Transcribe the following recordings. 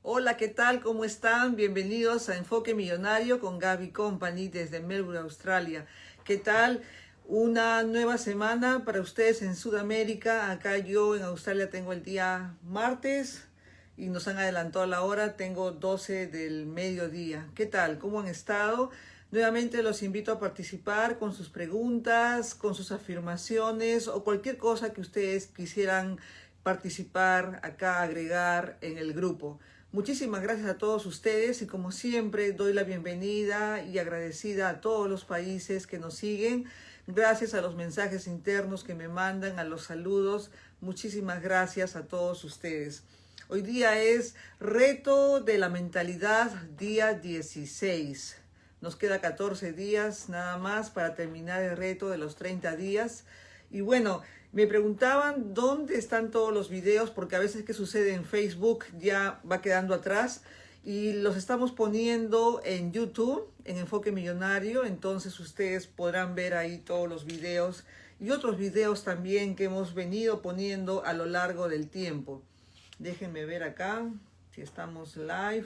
Hola, ¿qué tal? ¿Cómo están? Bienvenidos a Enfoque Millonario con Gaby Company desde Melbourne, Australia. ¿Qué tal? Una nueva semana para ustedes en Sudamérica. Acá yo en Australia tengo el día martes y nos han adelantado la hora. Tengo 12 del mediodía. ¿Qué tal? ¿Cómo han estado? Nuevamente los invito a participar con sus preguntas, con sus afirmaciones o cualquier cosa que ustedes quisieran participar acá, agregar en el grupo. Muchísimas gracias a todos ustedes y como siempre doy la bienvenida y agradecida a todos los países que nos siguen. Gracias a los mensajes internos que me mandan, a los saludos. Muchísimas gracias a todos ustedes. Hoy día es Reto de la Mentalidad, día 16. Nos queda 14 días nada más para terminar el reto de los 30 días. Y bueno, me preguntaban dónde están todos los videos, porque a veces que sucede en Facebook ya va quedando atrás y los estamos poniendo en YouTube, en Enfoque Millonario. Entonces ustedes podrán ver ahí todos los videos y otros videos también que hemos venido poniendo a lo largo del tiempo. Déjenme ver acá si estamos live.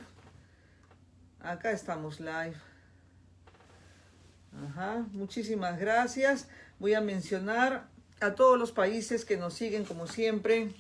Acá estamos live. Muchísimas gracias. Voy a mencionar a todos los países que nos siguen como siempre.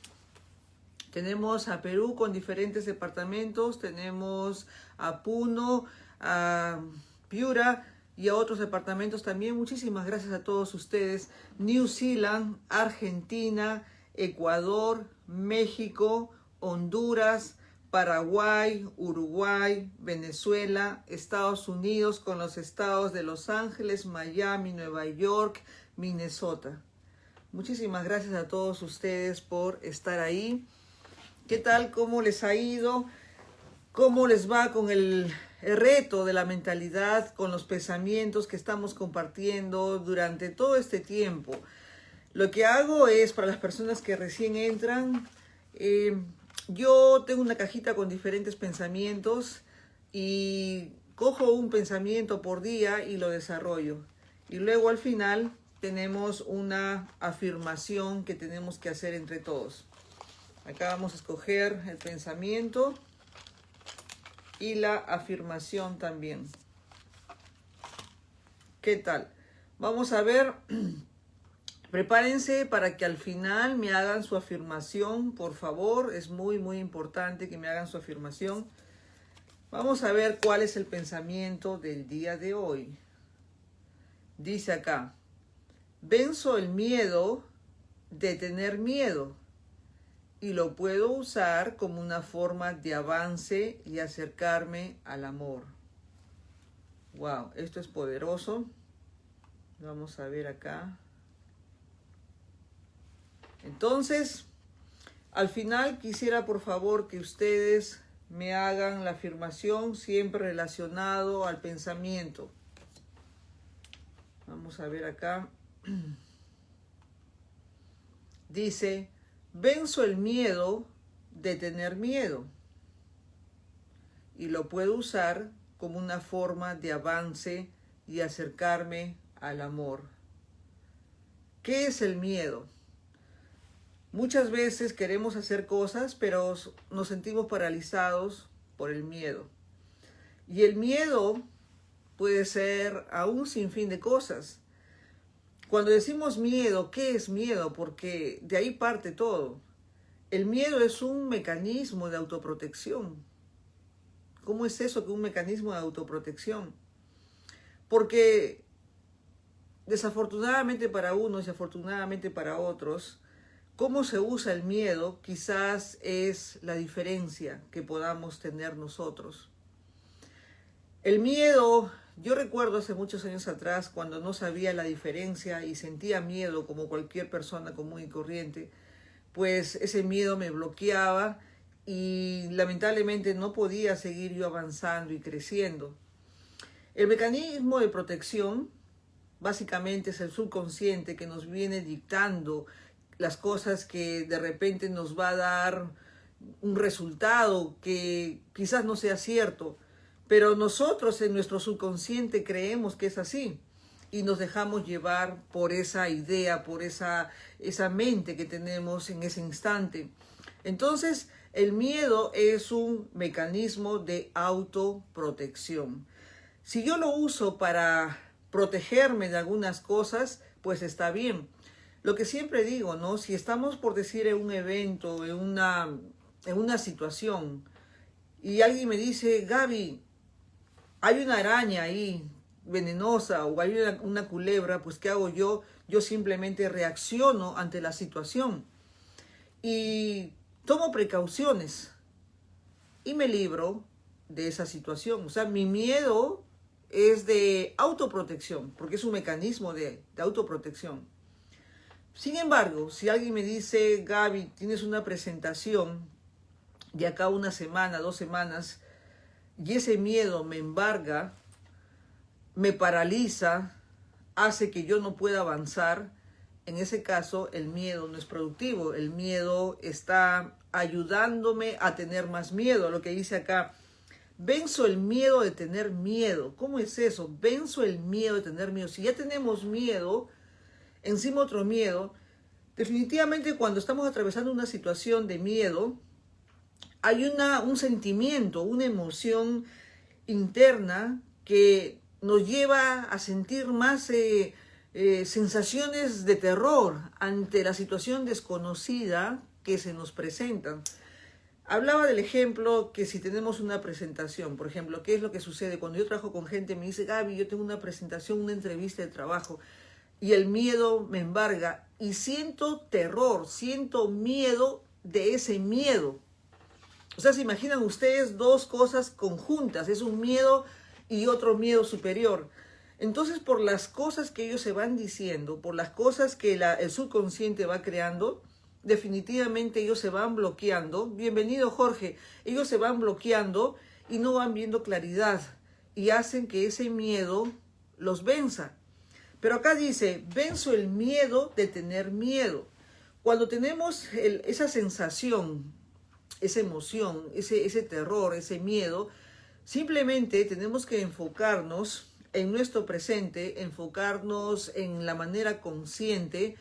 Tenemos a Perú con diferentes departamentos, tenemos a Puno, a Piura y a otros departamentos también. Muchísimas gracias a todos ustedes. New Zealand, Argentina, Ecuador, México, Honduras, Paraguay, Uruguay, Venezuela, Estados Unidos con los estados de Los Ángeles, Miami, Nueva York, Minnesota. Muchísimas gracias a todos ustedes por estar ahí. ¿Qué tal? ¿Cómo les ha ido? ¿Cómo les va con el reto de la mentalidad, con los pensamientos que estamos compartiendo durante todo este tiempo? Lo que hago es, para las personas que recién entran, yo tengo una cajita con diferentes pensamientos y cojo un pensamiento por día y lo desarrollo. Y luego al final tenemos una afirmación que tenemos que hacer entre todos. Acá vamos a escoger el pensamiento y la afirmación también. ¿Qué tal? Vamos a ver. Prepárense para que al final me hagan su afirmación, por favor. Es muy, muy importante que me hagan su afirmación. Vamos a ver cuál es el pensamiento del día de hoy. Dice acá: venzo el miedo de tener miedo y lo puedo usar como una forma de avance y acercarme al amor. Wow, esto es poderoso. Vamos a ver acá. Entonces, al final quisiera por favor que ustedes me hagan la afirmación siempre relacionado al pensamiento. Vamos a ver acá. Dice: venzo el miedo de tener miedo y lo puedo usar como una forma de avance y acercarme al amor. ¿Qué es el miedo? Muchas veces queremos hacer cosas, pero nos sentimos paralizados por el miedo. Y el miedo puede ser a un sinfín de cosas. Cuando decimos miedo, ¿qué es miedo? Porque de ahí parte todo. El miedo es un mecanismo de autoprotección. ¿Cómo es eso que un mecanismo de autoprotección? Porque desafortunadamente para unos y afortunadamente para otros, cómo se usa el miedo quizás es la diferencia que podamos tener nosotros. El miedo, yo recuerdo hace muchos años atrás cuando no sabía la diferencia y sentía miedo como cualquier persona común y corriente, pues ese miedo me bloqueaba y lamentablemente no podía seguir yo avanzando y creciendo. El mecanismo de protección básicamente es el subconsciente que nos viene dictando las cosas que de repente nos va a dar un resultado que quizás no sea cierto, pero nosotros en nuestro subconsciente creemos que es así y nos dejamos llevar por esa idea, por esa mente que tenemos en ese instante. Entonces, El miedo es un mecanismo de autoprotección. Si yo lo uso para protegerme de algunas cosas, pues está bien. Lo que siempre digo, ¿no? Si estamos por decir en un evento, en una situación, y alguien me dice, Gaby, hay una araña ahí venenosa o hay una culebra, pues ¿qué hago yo? Yo simplemente reacciono ante la situación y tomo precauciones y me libro de esa situación. O sea, mi miedo es de autoprotección, porque es un mecanismo de autoprotección. Sin embargo, si alguien me dice, Gaby, tienes una presentación de acá una semana, 2 semanas, y ese miedo me embarga, me paraliza, hace que yo no pueda avanzar, en ese caso el miedo no es productivo. El miedo está ayudándome a tener más miedo. Lo que dice acá, venzo el miedo de tener miedo. ¿Cómo es eso? Venzo el miedo de tener miedo. Si ya tenemos miedo, encima otro miedo, definitivamente cuando estamos atravesando una situación de miedo, hay un sentimiento, una emoción interna que nos lleva a sentir más sensaciones de terror ante la situación desconocida que se nos presenta. Hablaba del ejemplo que si tenemos una presentación, por ejemplo, ¿qué es lo que sucede? Cuando yo trabajo con gente me dice, Gaby, yo tengo una presentación, una entrevista de trabajo y el miedo me embarga y siento terror, siento miedo de ese miedo. O sea, se imaginan ustedes dos cosas conjuntas, es un miedo y otro miedo superior. Entonces, por las cosas que ellos se van diciendo, por las cosas que el subconsciente va creando, definitivamente ellos se van bloqueando. Bienvenido, Jorge. Ellos se van bloqueando y no van viendo claridad y hacen que ese miedo los venza. Pero acá dice, venzo el miedo de tener miedo. Cuando tenemos esa sensación, esa emoción, ese terror, ese miedo, simplemente tenemos que enfocarnos en nuestro presente, enfocarnos en la manera consciente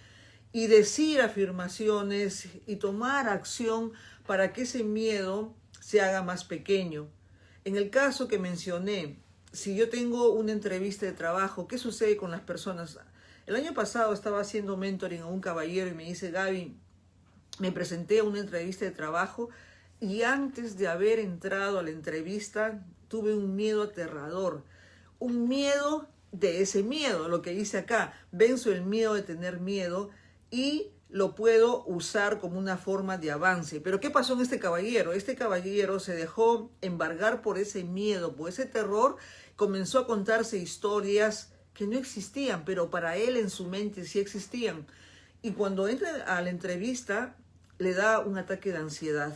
y decir afirmaciones y tomar acción para que ese miedo se haga más pequeño. En el caso que mencioné, si yo tengo una entrevista de trabajo, ¿qué sucede con las personas? El año pasado estaba haciendo mentoring a un caballero y me dice, Gaby, me presenté a una entrevista de trabajo y antes de haber entrado a la entrevista tuve un miedo aterrador, un miedo de ese miedo, lo que dice acá, venzo el miedo de tener miedo y lo puedo usar como una forma de avance. Pero ¿qué pasó en este caballero? Este caballero se dejó embargar por ese miedo, por ese terror, comenzó a contarse historias que no existían, pero para él en su mente sí existían. Y cuando entra a la entrevista, le da un ataque de ansiedad.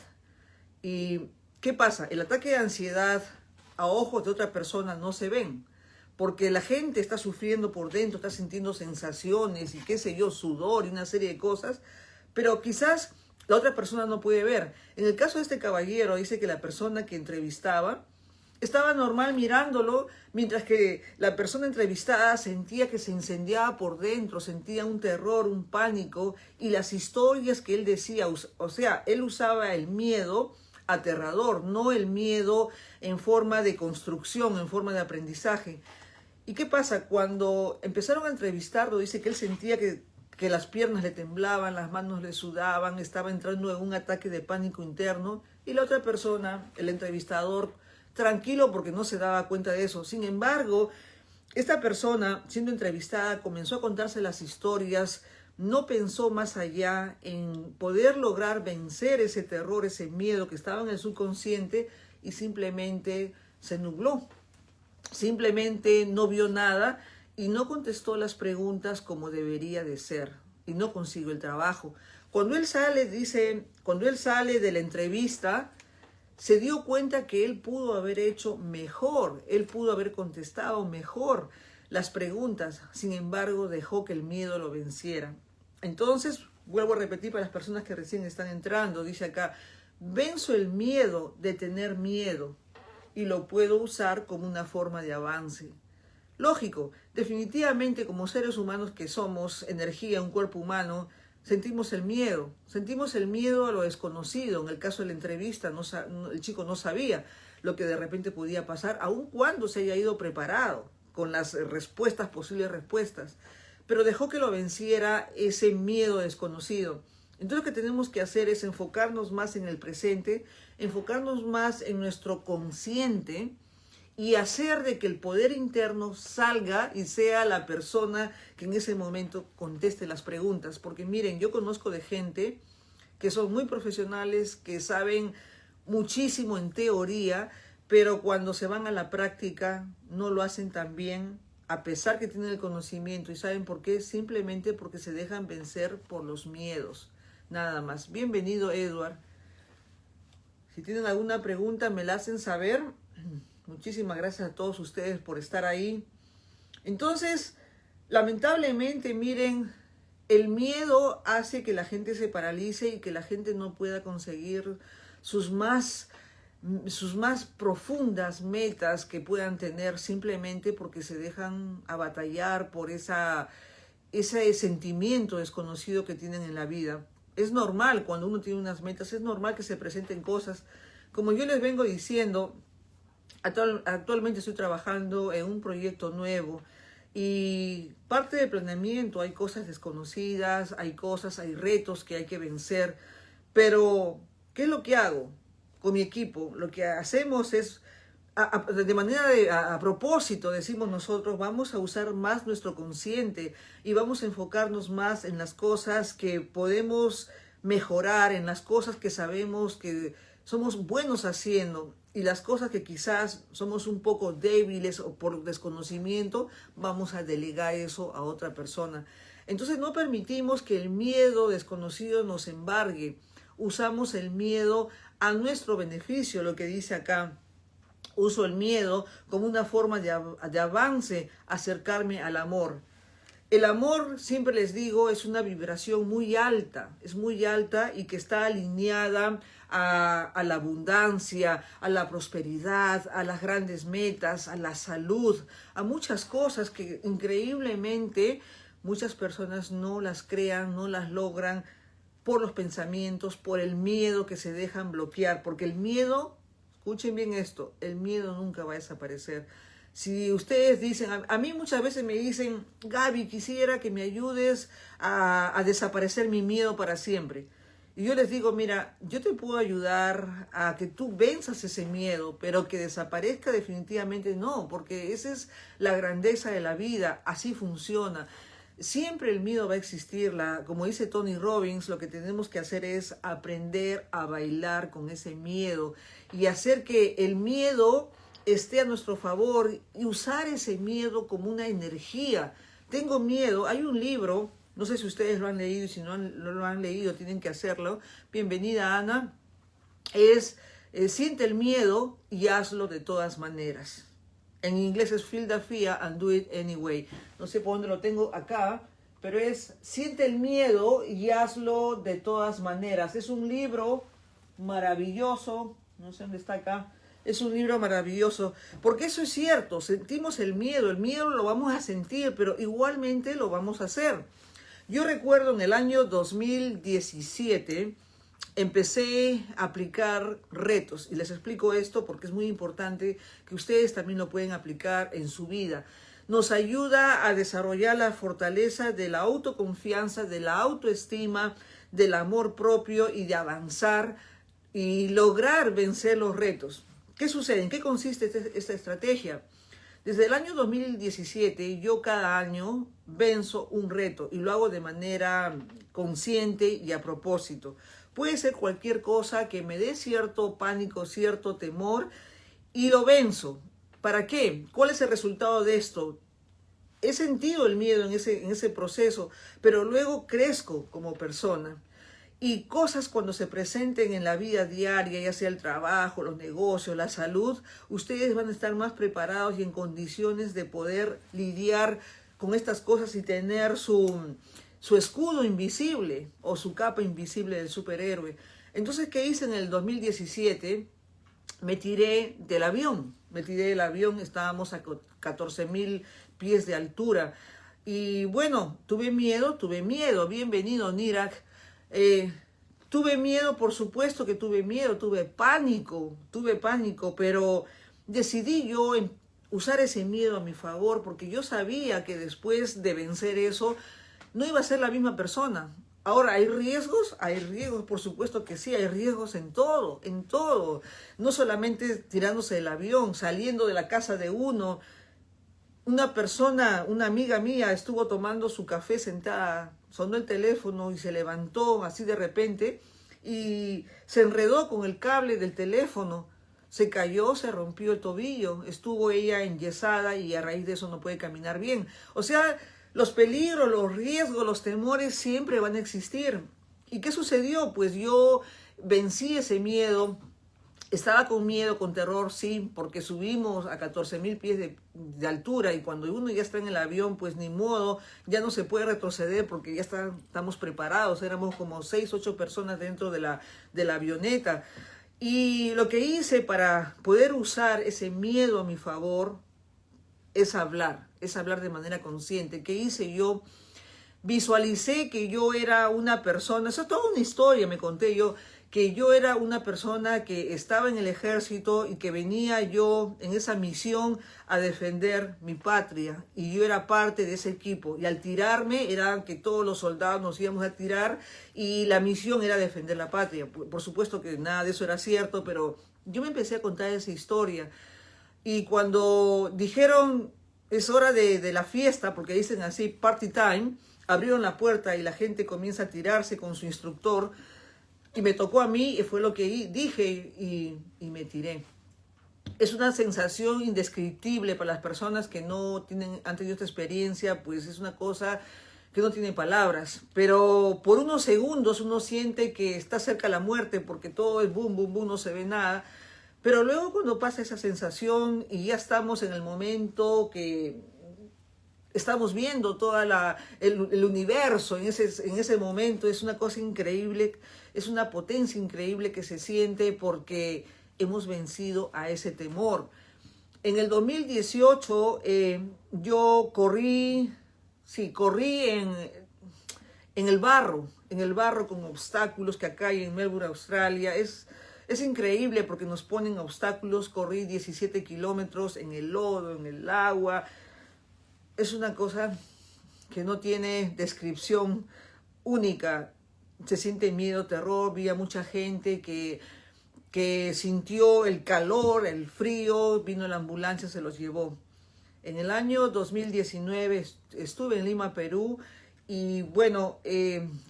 ¿Y qué pasa? El ataque de ansiedad a ojos de otra persona no se ven, porque la gente está sufriendo por dentro, está sintiendo sensaciones y qué sé yo, sudor y una serie de cosas, pero quizás la otra persona no puede ver. En el caso de este caballero, dice que la persona que entrevistaba estaba normal mirándolo, mientras que la persona entrevistada sentía que se incendiaba por dentro, sentía un terror, un pánico, y las historias que él decía, o sea, él usaba el miedo aterrador, no el miedo en forma de construcción, en forma de aprendizaje. ¿Y qué pasa? Cuando empezaron a entrevistarlo, dice que él sentía que las piernas le temblaban, las manos le sudaban, estaba entrando en un ataque de pánico interno, y la otra persona, el entrevistador, tranquilo porque no se daba cuenta de eso. Sin embargo, esta persona, siendo entrevistada, comenzó a contarse las historias, no pensó más allá en poder lograr vencer ese terror, ese miedo que estaba en el subconsciente y simplemente se nubló. Simplemente no vio nada y no contestó las preguntas como debería de ser y no consiguió el trabajo. Cuando él sale, dice, cuando él sale de la entrevista, se dio cuenta que él pudo haber hecho mejor, él pudo haber contestado mejor las preguntas, sin embargo dejó que el miedo lo venciera. Entonces, vuelvo a repetir para las personas que recién están entrando, dice acá, venzo el miedo de tener miedo y lo puedo usar como una forma de avance. Lógico, definitivamente como seres humanos que somos, energía, un cuerpo humano, sentimos el miedo a lo desconocido. En el caso de la entrevista, el chico no sabía lo que de repente podía pasar, aun cuando se haya ido preparado con las posibles respuestas, pero dejó que lo venciera ese miedo desconocido. Entonces lo que tenemos que hacer es enfocarnos más en el presente, enfocarnos más en nuestro consciente y hacer de que el poder interno salga y sea la persona que en ese momento conteste las preguntas. Porque miren, yo conozco de gente que son muy profesionales, que saben muchísimo en teoría, pero cuando se van a la práctica no lo hacen tan bien, a pesar que tienen el conocimiento. ¿Y saben por qué? Simplemente porque se dejan vencer por los miedos. Nada más. Bienvenido, Edward. Si tienen alguna pregunta, me la hacen saber. Muchísimas gracias a todos ustedes por estar ahí. Entonces, lamentablemente, miren, el miedo hace que la gente se paralice y que la gente no pueda conseguir sus más profundas metas que puedan tener, simplemente porque se dejan abatallar por ese sentimiento desconocido que tienen en la vida. Es normal cuando uno tiene unas metas, es normal que se presenten cosas. Como yo les vengo diciendo, actualmente estoy trabajando en un proyecto nuevo y parte del planeamiento hay cosas desconocidas, hay retos que hay que vencer. Pero, ¿qué es lo que hago con mi equipo? Lo que hacemos es, de manera a propósito, decimos nosotros, vamos a usar más nuestro consciente y vamos a enfocarnos más en las cosas que podemos mejorar, en las cosas que sabemos que somos buenos haciendo, y las cosas que quizás somos un poco débiles o por desconocimiento, vamos a delegar eso a otra persona. Entonces no permitimos que el miedo desconocido nos embargue. Usamos el miedo a nuestro beneficio, lo que dice acá. Uso el miedo como una forma de avance, acercarme al amor. El amor, siempre les digo, es una vibración muy alta, es muy alta y que está alineada a la abundancia, a la prosperidad, a las grandes metas, a la salud, a muchas cosas que increíblemente muchas personas no las crean, no las logran por los pensamientos, por el miedo que se dejan bloquear, porque el miedo, escuchen bien esto, el miedo nunca va a desaparecer. Si ustedes dicen, a mí muchas veces me dicen, Gaby, quisiera que me ayudes a desaparecer mi miedo para siempre. Y yo les digo, mira, yo te puedo ayudar a que tú venzas ese miedo, pero que desaparezca definitivamente no, porque esa es la grandeza de la vida, así funciona. Siempre el miedo va a existir, como dice Tony Robbins, lo que tenemos que hacer es aprender a bailar con ese miedo y hacer que el miedo esté a nuestro favor y usar ese miedo como una energía. Tengo miedo, hay un libro, no sé si ustedes lo han leído, y si no lo han leído tienen que hacerlo. Bienvenida, Ana. Siente el miedo y hazlo de todas maneras. En inglés es Feel the Fear and Do It Anyway. No sé por dónde lo tengo acá, pero siente el miedo y hazlo de todas maneras. Es un libro maravilloso, no sé dónde está acá. Es un libro maravilloso, porque eso es cierto, sentimos el miedo lo vamos a sentir, pero igualmente lo vamos a hacer. Yo recuerdo en el año 2017, empecé a aplicar retos, y les explico esto porque es muy importante que ustedes también lo pueden aplicar en su vida. Nos ayuda a desarrollar la fortaleza de la autoconfianza, de la autoestima, del amor propio y de avanzar y lograr vencer los retos. ¿Qué sucede? ¿En qué consiste esta estrategia? Desde el año 2017 yo cada año venzo un reto y lo hago de manera consciente y a propósito. Puede ser cualquier cosa que me dé cierto pánico, cierto temor y lo venzo. ¿Para qué? ¿Cuál es el resultado de esto? He sentido el miedo en ese proceso, pero luego crezco como persona. Y cosas cuando se presenten en la vida diaria, ya sea el trabajo, los negocios, la salud, ustedes van a estar más preparados y en condiciones de poder lidiar con estas cosas y tener su escudo invisible o su capa invisible del superhéroe. Entonces, ¿qué hice en el 2017? Me tiré del avión, estábamos a 14,000 pies de altura. Y bueno, tuve miedo, bienvenido Nirak. Tuve miedo, por supuesto que tuve miedo, tuve pánico, pero decidí yo usar ese miedo a mi favor porque yo sabía que después de vencer eso no iba a ser la misma persona. Ahora, ¿hay riesgos? Hay riesgos, por supuesto que sí, hay riesgos en todo, en todo. No solamente tirándose del avión, saliendo de la casa de uno. Una persona, una amiga mía, estuvo tomando su café sentada, sonó el teléfono y se levantó así de repente y se enredó con el cable del teléfono. Se cayó, se rompió el tobillo, estuvo ella enyesada y a raíz de eso no puede caminar bien. O sea, los peligros, los riesgos, los temores siempre van a existir. ¿Y qué sucedió? Pues yo vencí ese miedo. Estaba con miedo, con terror, sí, porque subimos a 14,000 pies de altura y cuando uno ya está en el avión, pues ni modo, ya no se puede retroceder porque ya estamos preparados. Éramos como 6, 8 personas dentro de la avioneta. Y lo que hice para poder usar ese miedo a mi favor es hablar de manera consciente. ¿Qué hice yo? Visualicé que yo era una persona, eso es toda una historia, me conté yo, que yo era una persona que estaba en el ejército y que venía yo en esa misión a defender mi patria y yo era parte de ese equipo y al tirarme era que todos los soldados nos íbamos a tirar y la misión era defender la patria. Por supuesto que nada de eso era cierto, pero yo me empecé a contar esa historia y cuando dijeron es hora de la fiesta, porque dicen así party time, abrieron la puerta y la gente comienza a tirarse con su instructor y me tocó a mí y fue lo que dije y me tiré. Es una sensación indescriptible para las personas que no han tenido esta experiencia, pues es una cosa que no tiene palabras. Pero por unos segundos uno siente que está cerca de la muerte porque todo es boom, boom, boom, no se ve nada. Pero luego cuando pasa esa sensación y ya estamos en el momento que estamos viendo todo el universo en ese momento, es una cosa increíble, es una potencia increíble que se siente porque hemos vencido a ese temor. En el 2018 yo corrí en el barro con obstáculos que acá hay en Melbourne, Australia. Es increíble porque nos ponen obstáculos, corrí 17 kilómetros en el lodo, en el agua. Es una cosa que no tiene descripción única. Se siente miedo, terror. Vi a mucha gente que sintió el calor, el frío. Vino la ambulancia, se los llevó. En el año 2019 estuve en Lima, Perú. Y bueno,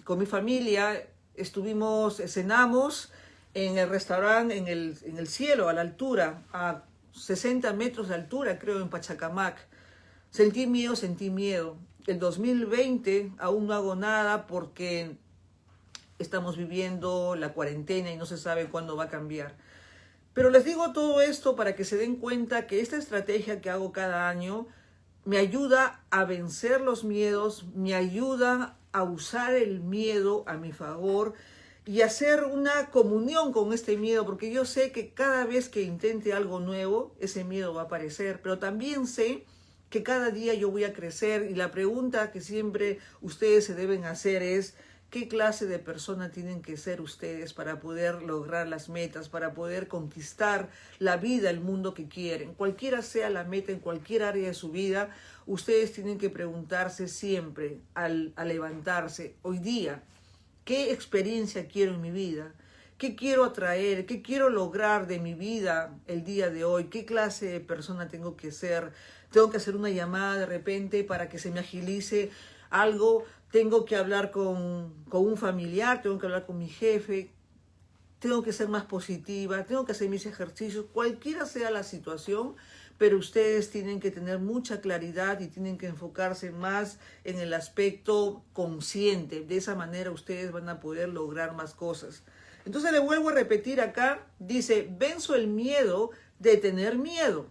con mi familia cenamos en el restaurante, en el cielo, a la altura, a 60 metros de altura, creo, en Pachacamac. Sentí miedo. El 2020 aún no hago nada porque estamos viviendo la cuarentena y no se sabe cuándo va a cambiar. Pero les digo todo esto para que se den cuenta que esta estrategia que hago cada año me ayuda a vencer los miedos, me ayuda a usar el miedo a mi favor y hacer una comunión con este miedo, porque yo sé que cada vez que intente algo nuevo, ese miedo va a aparecer, pero también sé que cada día yo voy a crecer y la pregunta que siempre ustedes se deben hacer es ¿qué clase de persona tienen que ser ustedes para poder lograr las metas, para poder conquistar la vida, el mundo que quieren? Cualquiera sea la meta en cualquier área de su vida, ustedes tienen que preguntarse siempre al levantarse hoy día, ¿qué experiencia quiero en mi vida? ¿Qué quiero atraer? ¿Qué quiero lograr de mi vida el día de hoy? ¿Qué clase de persona tengo que ser? Tengo que hacer una llamada de repente para que se me agilice algo. Tengo que hablar con un familiar, tengo que hablar con mi jefe. Tengo que ser más positiva, tengo que hacer mis ejercicios, cualquiera sea la situación, pero ustedes tienen que tener mucha claridad y tienen que enfocarse más en el aspecto consciente. De esa manera ustedes van a poder lograr más cosas. Entonces le vuelvo a repetir acá, dice, venzo el miedo de tener miedo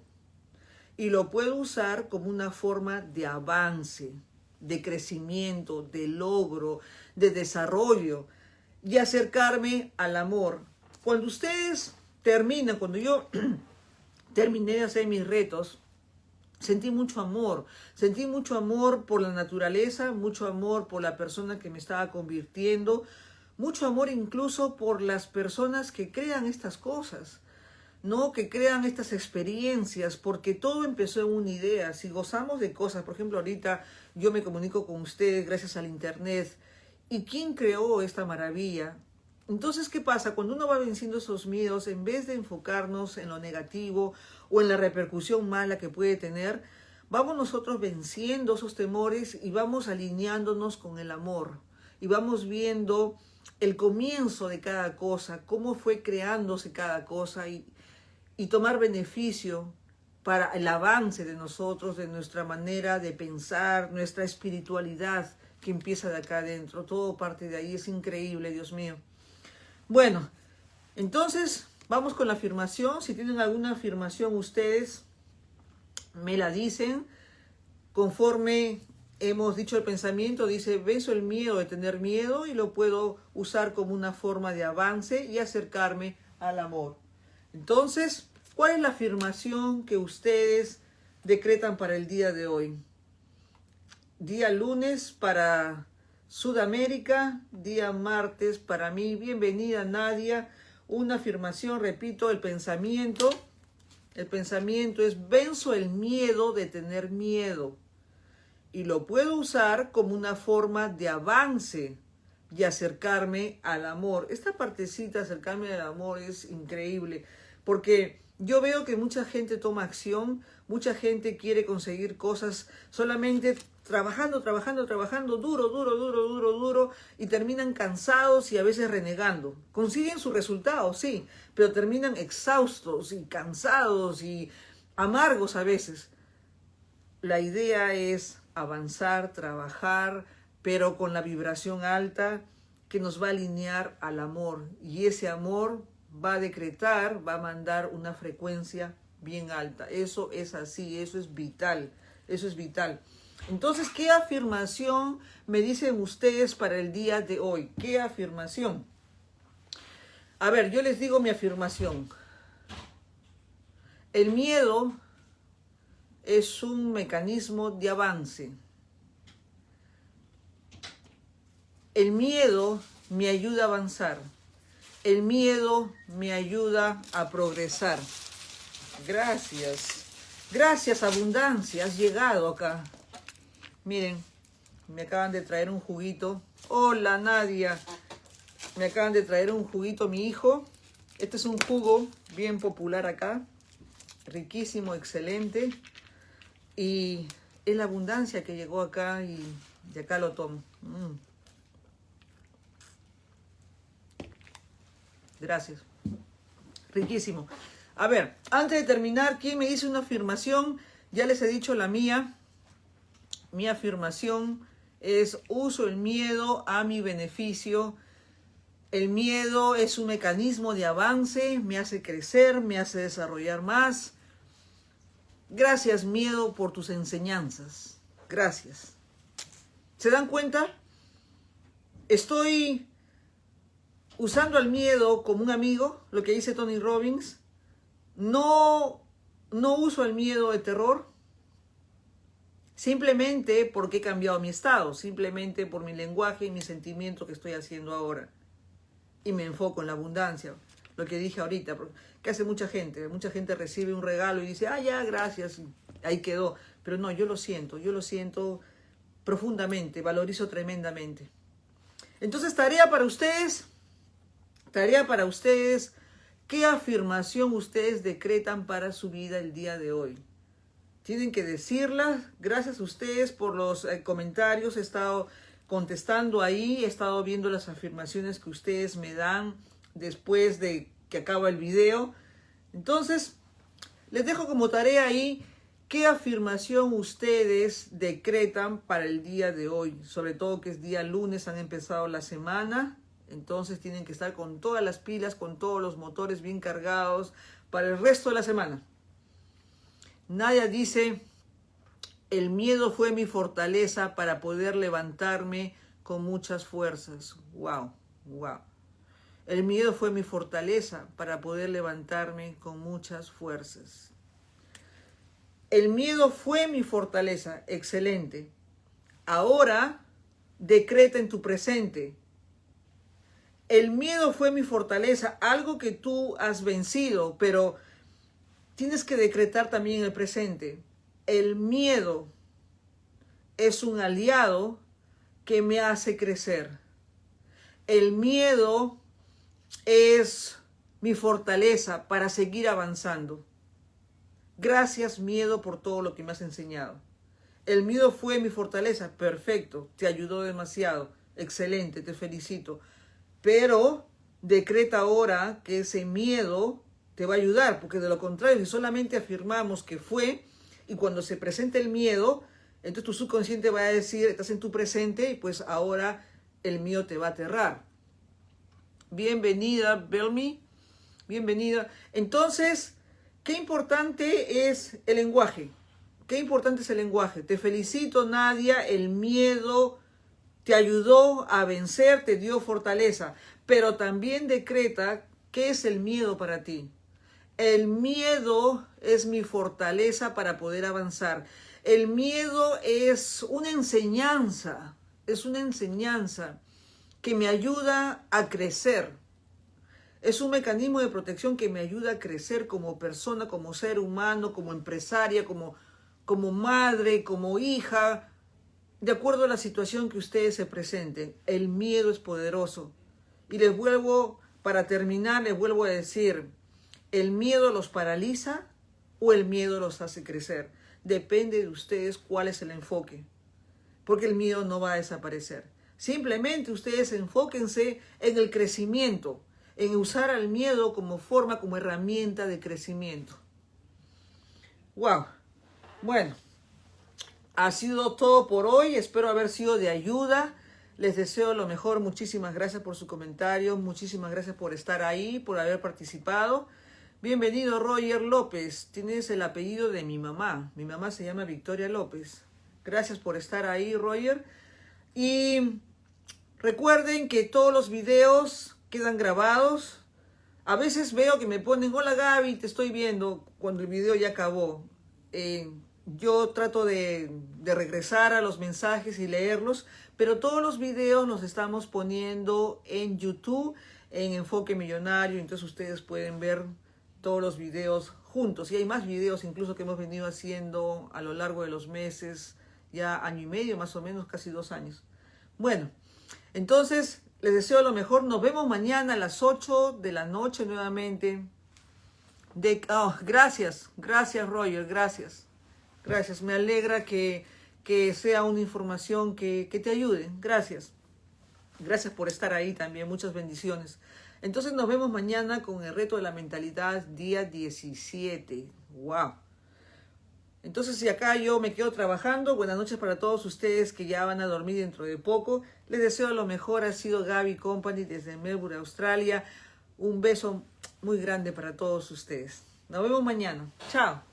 y lo puedo usar como una forma de avance, de crecimiento, de logro, de desarrollo y acercarme al amor. Cuando ustedes terminan, cuando yo terminé de hacer mis retos, Sentí mucho amor por la naturaleza, mucho amor por la persona que me estaba convirtiendo, mucho amor incluso por las personas que crean estas cosas, ¿no? Que crean estas experiencias, porque todo empezó en una idea. Si gozamos de cosas, por ejemplo, ahorita yo me comunico con ustedes gracias al internet. ¿Y quién creó esta maravilla? Entonces, ¿qué pasa? Cuando uno va venciendo esos miedos, en vez de enfocarnos en lo negativo o en la repercusión mala que puede tener, vamos nosotros venciendo esos temores y vamos alineándonos con el amor. Y vamos viendo el comienzo de cada cosa, cómo fue creándose cada cosa y tomar beneficio para el avance de nosotros, de nuestra manera de pensar, nuestra espiritualidad que empieza de acá adentro. Todo parte de ahí, es increíble, Dios mío. Bueno, entonces vamos con la afirmación. Si tienen alguna afirmación ustedes, me la dicen. Conforme hemos dicho el pensamiento, dice, venzo el miedo de tener miedo y lo puedo usar como una forma de avance y acercarme al amor. Entonces, ¿cuál es la afirmación que ustedes decretan para el día de hoy? Día lunes para Sudamérica, día martes para mí. Bienvenida, Nadia. Una afirmación, repito, el pensamiento. El pensamiento es, venzo el miedo de tener miedo. Y lo puedo usar como una forma de avance y acercarme al amor. Esta partecita, acercarme al amor, es increíble. Porque yo veo que mucha gente toma acción, mucha gente quiere conseguir cosas solamente trabajando duro, y terminan cansados y a veces renegando. Consiguen sus resultados, sí, pero terminan exhaustos y cansados y amargos a veces. La idea es avanzar, trabajar, pero con la vibración alta que nos va a alinear al amor. Y ese amor va a decretar, va a mandar una frecuencia bien alta. Eso es así, eso es vital, eso es vital. Entonces, ¿qué afirmación me dicen ustedes para el día de hoy? ¿Qué afirmación? A ver, yo les digo mi afirmación. El miedo es un mecanismo de avance. El miedo me ayuda a avanzar. El miedo me ayuda a progresar. Gracias. Gracias, abundancia. Has llegado acá. Miren, me acaban de traer un juguito. Hola, Nadia. Me acaban de traer un juguito mi hijo. Este es un jugo bien popular acá. Riquísimo, excelente. Y es la abundancia que llegó acá y de acá lo tomo. Gracias. Riquísimo. A ver, antes de terminar, ¿quién me dice una afirmación? Ya les he dicho la mía. Mi afirmación es, uso el miedo a mi beneficio. El miedo es un mecanismo de avance, me hace crecer, me hace desarrollar más. Gracias, miedo, por tus enseñanzas. Gracias. ¿Se dan cuenta? Estoy usando al miedo como un amigo, lo que dice Tony Robbins. No uso el miedo de terror. Simplemente porque he cambiado mi estado, simplemente por mi lenguaje y mi sentimiento que estoy haciendo ahora. Y me enfoco en la abundancia, lo que dije ahorita, que hace mucha gente recibe un regalo y dice, ah, ya, gracias, ahí quedó. Pero no, yo lo siento profundamente, valorizo tremendamente. Entonces, tarea para ustedes, ¿qué afirmación ustedes decretan para su vida el día de hoy? Tienen que decirlas. Gracias a ustedes por los comentarios. He estado contestando ahí. He estado viendo las afirmaciones que ustedes me dan después de que acaba el video. Entonces, les dejo como tarea ahí qué afirmación ustedes decretan para el día de hoy. Sobre todo que es día lunes, han empezado la semana. Entonces tienen que estar con todas las pilas, con todos los motores bien cargados para el resto de la semana. Nadia dice, el miedo fue mi fortaleza para poder levantarme con muchas fuerzas. Wow, wow. El miedo fue mi fortaleza para poder levantarme con muchas fuerzas. El miedo fue mi fortaleza. Excelente. Ahora decreta en tu presente. El miedo fue mi fortaleza, algo que tú has vencido, pero tienes que decretar también en el presente. El miedo es un aliado que me hace crecer. El miedo es mi fortaleza para seguir avanzando. Gracias, miedo, por todo lo que me has enseñado. El miedo fue mi fortaleza. Perfecto, te ayudó demasiado. Excelente, te felicito. Pero decreta ahora que ese miedo te va a ayudar, porque de lo contrario, si solamente afirmamos que fue, y cuando se presenta el miedo, entonces tu subconsciente va a decir, estás en tu presente, y pues ahora el miedo te va a aterrar. Bienvenida, Belmi. Bienvenida. Entonces, qué importante es el lenguaje. Qué importante es el lenguaje. Te felicito, Nadia. El miedo te ayudó a vencer, te dio fortaleza. Pero también decreta qué es el miedo para ti. El miedo es mi fortaleza para poder avanzar. El miedo es una enseñanza. Es una enseñanza que me ayuda a crecer. Es un mecanismo de protección que me ayuda a crecer como persona, como ser humano, como empresaria, como madre, como hija, de acuerdo a la situación que ustedes se presenten. El miedo es poderoso. Y para terminar, les vuelvo a decir, ¿el miedo los paraliza o el miedo los hace crecer? Depende de ustedes cuál es el enfoque, porque el miedo no va a desaparecer. Simplemente ustedes enfóquense en el crecimiento, en usar al miedo como herramienta de crecimiento. ¡Wow! Bueno, ha sido todo por hoy. Espero haber sido de ayuda. Les deseo lo mejor. Muchísimas gracias por su comentario. Muchísimas gracias por estar ahí, por haber participado. Bienvenido, Roger López. Tienes el apellido de mi mamá. Mi mamá se llama Victoria López. Gracias por estar ahí, Roger. Y recuerden que todos los videos quedan grabados. A veces veo que me ponen, hola Gaby, te estoy viendo, cuando el video ya acabó. Yo trato de regresar a los mensajes y leerlos, pero todos los videos los estamos poniendo en YouTube, en Enfoque Millonario, entonces ustedes pueden ver todos los videos juntos. Y hay más videos incluso que hemos venido haciendo a lo largo de los meses, ya año y medio, más o menos, casi 2 años. Bueno, entonces les deseo lo mejor. Nos vemos mañana a las 8 de la noche nuevamente. Gracias Roger, gracias. Gracias, me alegra que sea una información que te ayude. Gracias. Gracias por estar ahí también, muchas bendiciones. Entonces nos vemos mañana con el reto de la mentalidad, día 17. ¡Wow! Entonces, si acá yo me quedo trabajando, buenas noches para todos ustedes que ya van a dormir dentro de poco. Les deseo lo mejor. Ha sido Gaby Company desde Melbourne, Australia. Un beso muy grande para todos ustedes. Nos vemos mañana. Chao.